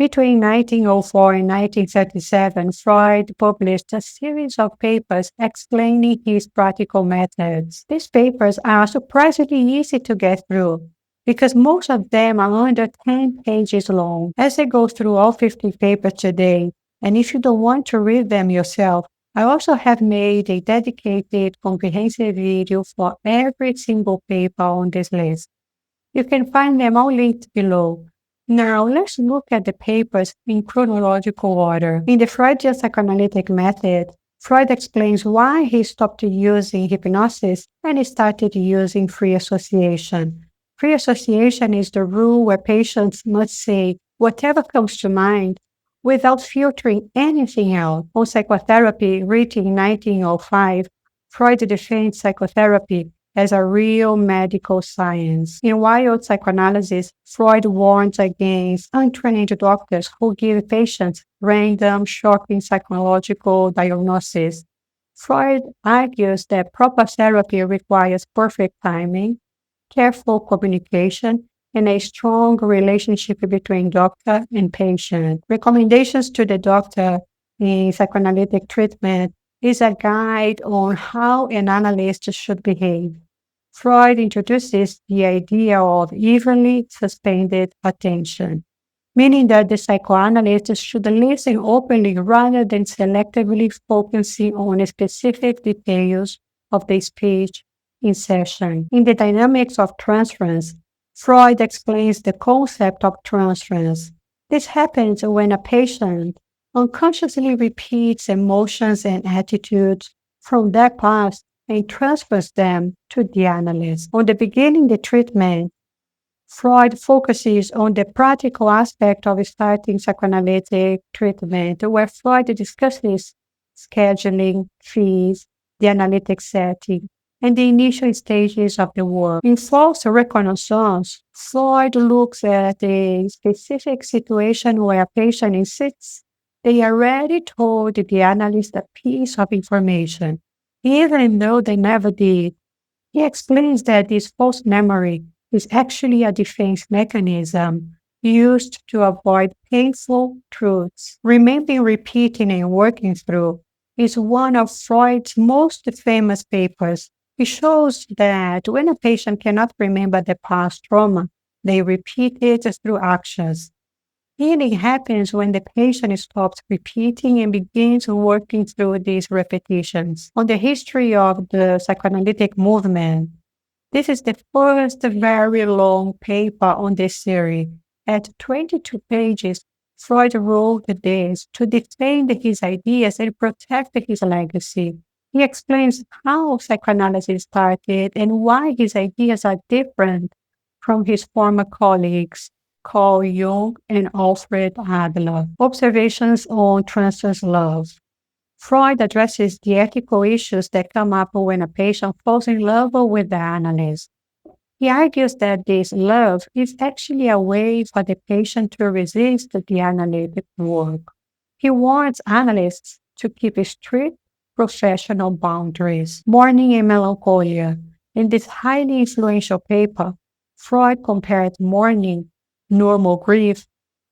Between 1904 and 1937, Freud published a series of papers explaining his practical methods. These papers are surprisingly easy to get through, because most of them are under 10 pages long. As I go through all 50 papers today, and if you don't want to read them yourself, I also have made a dedicated comprehensive video for every single paper on this list. You can find them all linked below. Now, let's look at the papers in chronological order. In the Freudian psychoanalytic method, Freud explains why he stopped using hypnosis and he started using free association. Free association is the rule where patients must say whatever comes to mind without filtering anything out. On psychotherapy, written in 1905, Freud defends psychotherapy as a real medical science. In Wild Psychoanalysis, Freud warns against untrained doctors who give patients random, shocking psychological diagnoses. Freud argues that proper therapy requires perfect timing, careful communication, and a strong relationship between doctor and patient. Recommendations to the doctor in psychoanalytic treatment is a guide on how an analyst should behave. Freud introduces the idea of evenly suspended attention, meaning that the psychoanalyst should listen openly rather than selectively focusing on specific details of the speech in session. In the dynamics of transference, Freud explains the concept of transference. This happens when a patient unconsciously repeats emotions and attitudes from their past and transfers them to the analyst. On the beginning of the treatment, Freud focuses on the practical aspect of starting psychoanalytic treatment, where Freud discusses scheduling, fees, the analytic setting, and the initial stages of the work. In false reconnaissance, Freud looks at a specific situation where a patient insists they already told the analyst a piece of information, even though they never did. He explains that this false memory is actually a defense mechanism used to avoid painful truths. Remembering, repeating, and working through is one of Freud's most famous papers. He shows that when a patient cannot remember the past trauma, they repeat it through actions. Healing happens when the patient stops repeating and begins working through these repetitions. On the history of the psychoanalytic movement, this is the first very long paper on this series. At 22 pages, Freud wrote this to defend his ideas and protect his legacy. He explains how psychoanalysis started and why his ideas are different from his former colleagues, Carl Jung and Alfred Adler. Observations on transference love. Freud addresses the ethical issues that come up when a patient falls in love with the analyst. He argues that this love is actually a way for the patient to resist the analytic work. He warns analysts to keep strict professional boundaries. Mourning and melancholia. In this highly influential paper, Freud compared mourning, normal grief,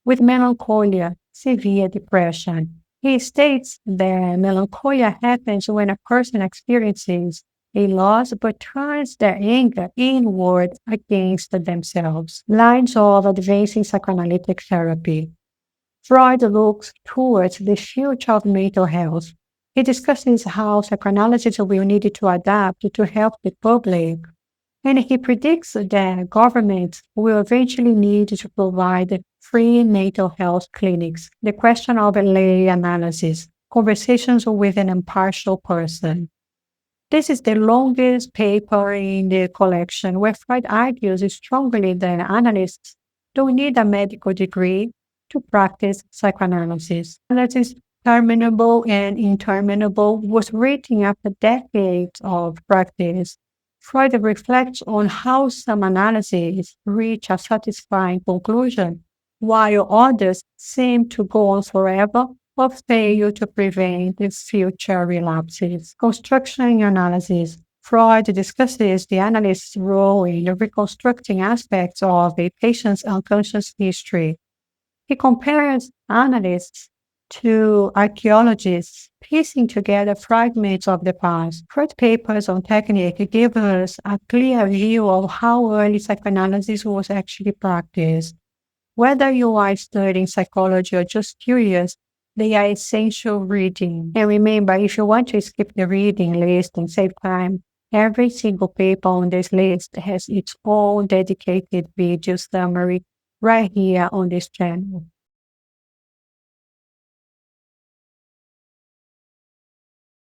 with melancholia, severe depression. He states that melancholia happens when a person experiences a loss but turns their anger inward against themselves. Lines of advancing psychoanalytic therapy. Freud looks towards the future of mental health. He discusses how psychoanalysis will need to adapt to help the public, and he predicts that governments will eventually need to provide free mental health clinics. The question of lay analysis, conversations with an impartial person. This is the longest paper in the collection, where Freud argues strongly that analysts don't need a medical degree to practice psychoanalysis. Analysis, Terminable and Interminable, was written after decades of practice. Freud reflects on how some analyses reach a satisfying conclusion, while others seem to go on forever or fail to prevent future relapses. Construction analysis. Freud discusses the analyst's role in reconstructing aspects of a patient's unconscious history. He compares analysts to archaeologists, piecing together fragments of the past. Freud papers on technique give us a clear view of how early psychoanalysis was actually practiced. Whether you are studying psychology or just curious, they are essential reading. And remember, if you want to skip the reading list and save time, every single paper on this list has its own dedicated video summary right here on this channel.